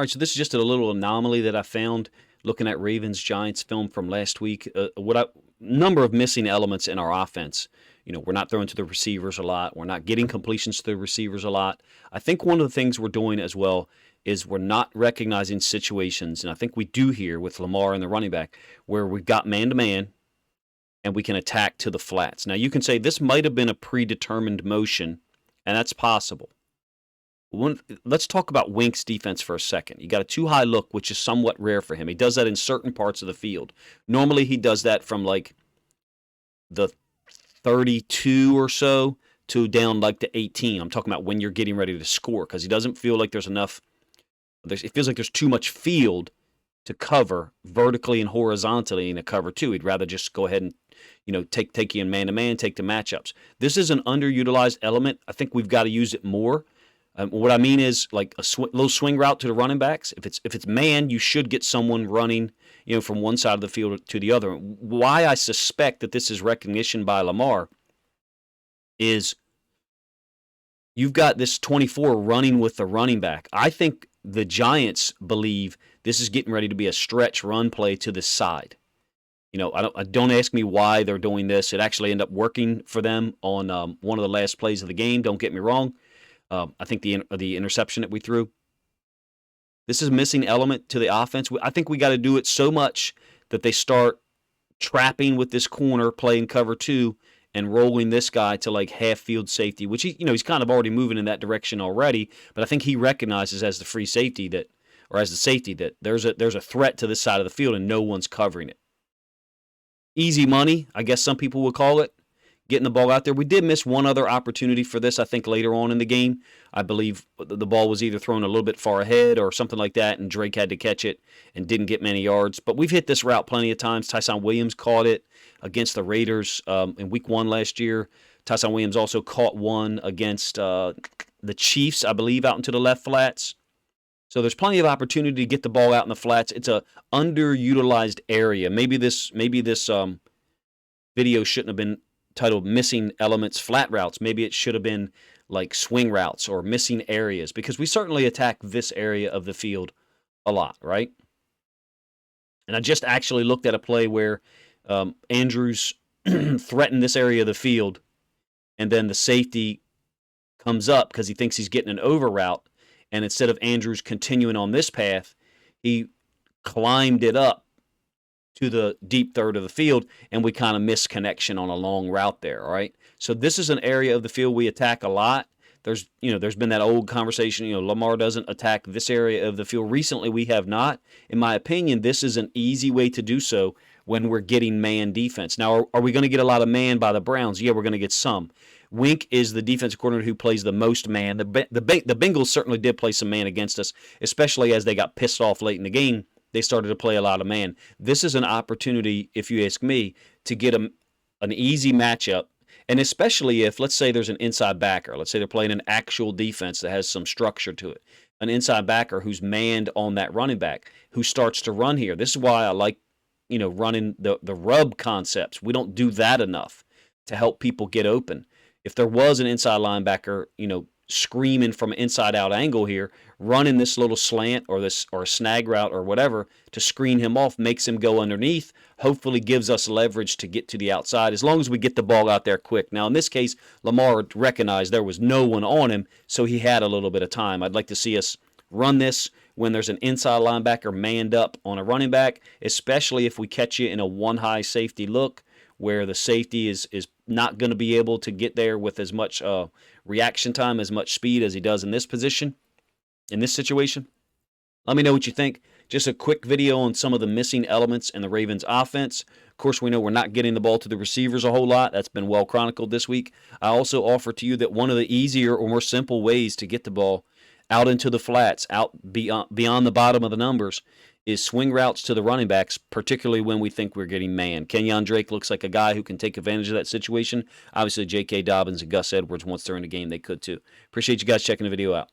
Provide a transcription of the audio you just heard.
All right, so this is just a little anomaly that I found looking at Ravens Giants film from last week. Number of missing elements in our offense. You know, we're not throwing to the receivers a lot. We're not getting completions to the receivers a lot. I think one of the things we're doing as well is we're not recognizing situations, and I think we do here with Lamar and the running back, where we've got man-to-man and we can attack to the flats. Now, you can say this might have been a predetermined motion, and that's possible. Let's talk about Wink's defense for a second. You got a too-high look, which is somewhat rare for him. He does that in certain parts of the field. Normally, he does that from like the 32 or so to down like to 18. I'm talking about when you're getting ready to score, because he doesn't feel like there's enough. It feels like there's too much field to cover vertically and horizontally in a cover two. He'd rather just go ahead and, you know, take you in man-to-man, take the matchups. This is an underutilized element. I think we've got to use it more. What I mean is like a little swing route to the running backs. If it's man, you should get someone running, you know, from one side of the field to the other. Why I suspect that this is recognition by Lamar is you've got this 24 running with the running back. I think the Giants believe this is getting ready to be a stretch run play to the side. You know, don't ask me why they're doing this. It actually ended up working for them on one of the last plays of the game. Don't get me wrong. I think the interception that we threw. This is a missing element to the offense. I think we got to do it so much that they start trapping with this corner, playing cover two, and rolling this guy to like half field safety, which he's kind of already moving in that direction already. But I think he recognizes as the free safety as the safety that there's a threat to this side of the field and no one's covering it. Easy money, I guess some people would call it, getting the ball out there. We did miss one other opportunity for this, I think, later on in the game. I believe the ball was either thrown a little bit far ahead or something like that, and Drake had to catch it and didn't get many yards. But we've hit this route plenty of times. Tyson Williams caught it against the Raiders in Week 1 last year. Tyson Williams also caught one against the Chiefs, I believe, out into the left flats. So there's plenty of opportunity to get the ball out in the flats. It's a underutilized area. Maybe this video shouldn't have been titled Missing Elements Flat Routes. Maybe it should have been like swing routes or missing areas, because we certainly attack this area of the field a lot, right? And I just actually looked at a play where Andrews threatened this area of the field, and then the safety comes up because he thinks he's getting an over route, and instead of Andrews continuing on this path, he climbed it up to the deep third of the field, and we kind of missed connection on a long route there, all right? So this is an area of the field we attack a lot. There's been that old conversation, Lamar doesn't attack this area of the field. Recently, we have not. In my opinion, this is an easy way to do so when we're getting man defense. Now, are we going to get a lot of man by the Browns? Yeah, we're going to get some. Wink is the defensive coordinator who plays the most man. The Bengals certainly did play some man against us, especially as they got pissed off late in the game. They started to play a lot of man. This is an opportunity, if you ask me, to get an easy matchup, and especially if, let's say, there's an inside backer. Let's say they're playing an actual defense that has some structure to it. An inside backer who's manned on that running back, who starts to run here. This is why I like, running the rub concepts. We don't do that enough to help people get open. If there was an inside linebacker, screaming from an inside-out angle here, running this little slant or a snag route or whatever to screen him off, makes him go underneath, hopefully gives us leverage to get to the outside as long as we get the ball out there quick. Now, in this case, Lamar recognized there was no one on him, so he had a little bit of time. I'd like to see us run this when there's an inside linebacker manned up on a running back, especially if we catch you in a one-high safety look where the safety is not going to be able to get there with as much reaction time, as much speed as he does in this position, in this situation. Let me know what you think. Just a quick video on some of the missing elements in the Ravens offense. Of course, we know we're not getting the ball to the receivers a whole lot. That's been well chronicled this week. I also offer to you that one of the easier or more simple ways to get the ball out into the flats, out beyond the bottom of the numbers, is swing routes to the running backs, particularly when we think we're getting man. Kenyon Drake looks like a guy who can take advantage of that situation. Obviously, J.K. Dobbins and Gus Edwards, once they're in the game, they could too. Appreciate you guys checking the video out.